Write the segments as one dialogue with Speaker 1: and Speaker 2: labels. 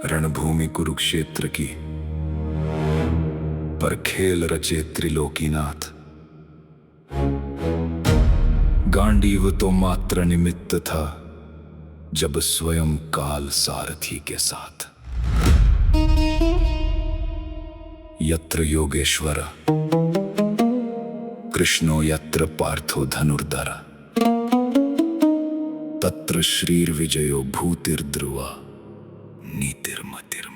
Speaker 1: रणभूमि कुरुक्षेत्र की, पर खेल रचे त्रिलोकीनाथ। गांडीव तो मात्र निमित्त था, जब स्वयं काल सारथी के साथ। यत्र योगेश्वर कृष्णो यत्र पार्थो धनुर्धर, तत्र श्रीर्विजयो भूतिर्ध्रुवा नीतिर्मतिर्मम।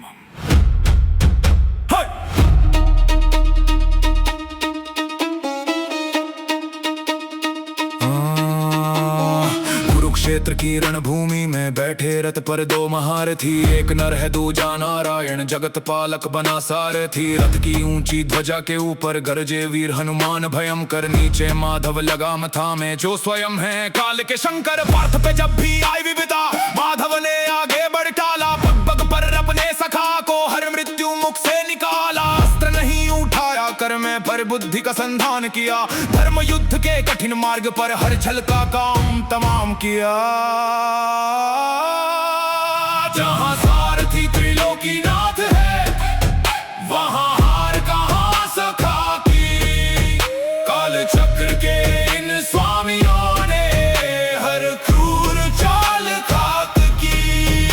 Speaker 1: कुरुक्षेत्र की रणभूमि में बैठे रथ पर दो महारथी, एक नर है दूजा नारायण, जगत पालक बना सारथी। रथ की ऊंची ध्वजा के ऊपर गरजे वीर हनुमान भयंकर, नीचे माधव लगाम थामे जो स्वयं है काल के शंकर। पार्थ पे जब भी आई विविधा, माधव ने आगे बढ़ टाला, पग पग पर अपने सखा को हर मृत्यु मुख से निकाला। अस्त्र नहीं उठाया कर में, पर बुद्धि का संधान किया, धर्म युद्ध के कठिन मार्ग पर हर छल का काम तमाम किया। जहां सारथी त्रिलोकीनाथ है, वहां हार कहां सखा की। काल चक्र के इन स्वामियों ने हर क्रूर चाल खाक की।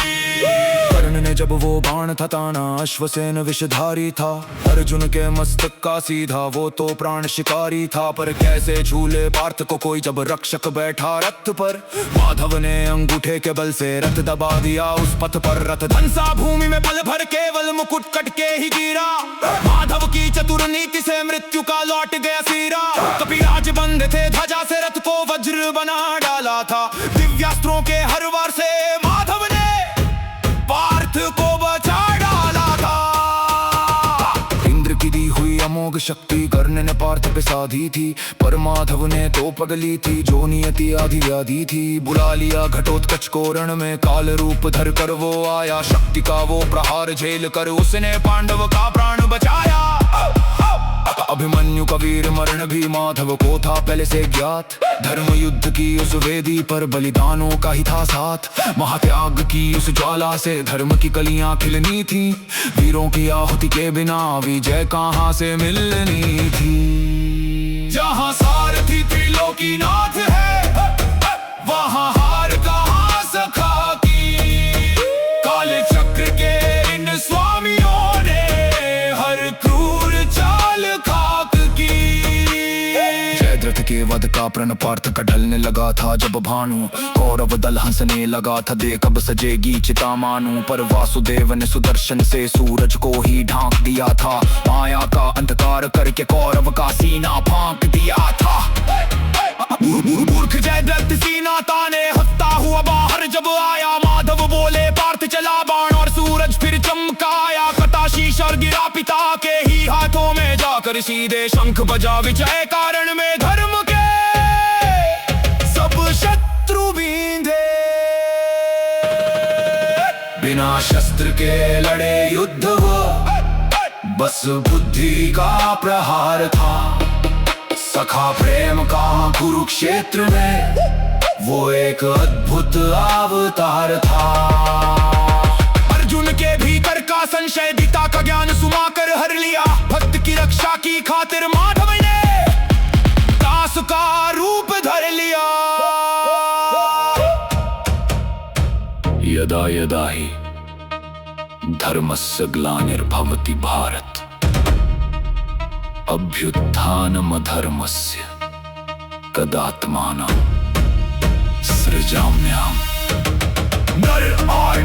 Speaker 1: कर्ण ने जब वो बाण था ताना, अश्वसेन विषधारी था, अर्जुन के मस्तक का सीधा वो तो प्राण शिकारी था। पर कैसे झूले पार्थ को कोई जब रक्षक बैठा रथ पर, माधव ने अंगूठे के बल से रथ दबा दिया उस पथ पर। रथ धंसा भूमि में पल भर केवल मुकुट कट के ही गिरा, माधव की चतुर नीति से मृत्यु का लौट गया सीरा। कपिराज बंधे थे ध्वजा से, रथ को वज्र बना डाला था, दिव्यास्त्रों के हर वार से माधव ने पार्थ को बचा डाला था। इंद्र की दी हुई अमोघ शक्ति कर्ण ने पार्थ पे साधी थी, पर माधव ने तो पगली थी जो नियति आधी व्याधि थी। बुला लिया घटोत्कच को रण में, काल रूप धर कर वो आया, शक्ति का वो प्रहार झेल कर उसने पांडव का प्राण बचाया। अभिमन्यु का वीर मरण भी माधव को था पहले से ज्ञात, धर्म युद्ध की उस वेदी पर बलिदानों का ही था साथ। महात्याग की उस ज्वाला से धर्म की कलियां खिलनी थी, वीरों की आहुति के बिना विजय कहां से मिलनी थी। जहां सारथी त्रिलोकीनाथ है, वहां हार कहां सखा की। काले चक्र के इन स्वामियों ने हर क्रूर चाल खाक की। जयद्रथ के वध का प्रण पार्थ का ढलने लगा था, जब भानु कौरव दल हंसने लगा था, देख अब सजेगी चिता मानू। पर वासुदेव ने सुदर्शन से सूरज को ही ढांक दिया था, माया का अंधकार करके कौरव का सीना फांक दिया था। मूर्ख जयद्रथ सीना ताने हंसता हुआ बाहर जब आया, माधव बोले पार्थ चला बाण और सूरज फिर चमकाया। कटा शीश और गिरा पिता के ही हाथों में जाकर, सीधे शंख बजा विजय कारण में धर्म के सब शत्रु बींधे। बिना शस्त्र के लड़े युद्ध वो, बस बुद्धि का प्रहार था। सखा प्रेम का कुरुक्षेत्र में वो एक अद्भुत अवतार था। अर्जुन के भीतर का संशय गीता का ज्ञान सुमा कर हर लिया, भक्त की रक्षा की खातिर माधव ने दास का रूप धर लिया। यदा यदा हि धर्मस्य ग्लानिर्भवति भारत, अभ्युत्थानमधर्मस्य तदात्मानं सृजाम्यहम्। नर और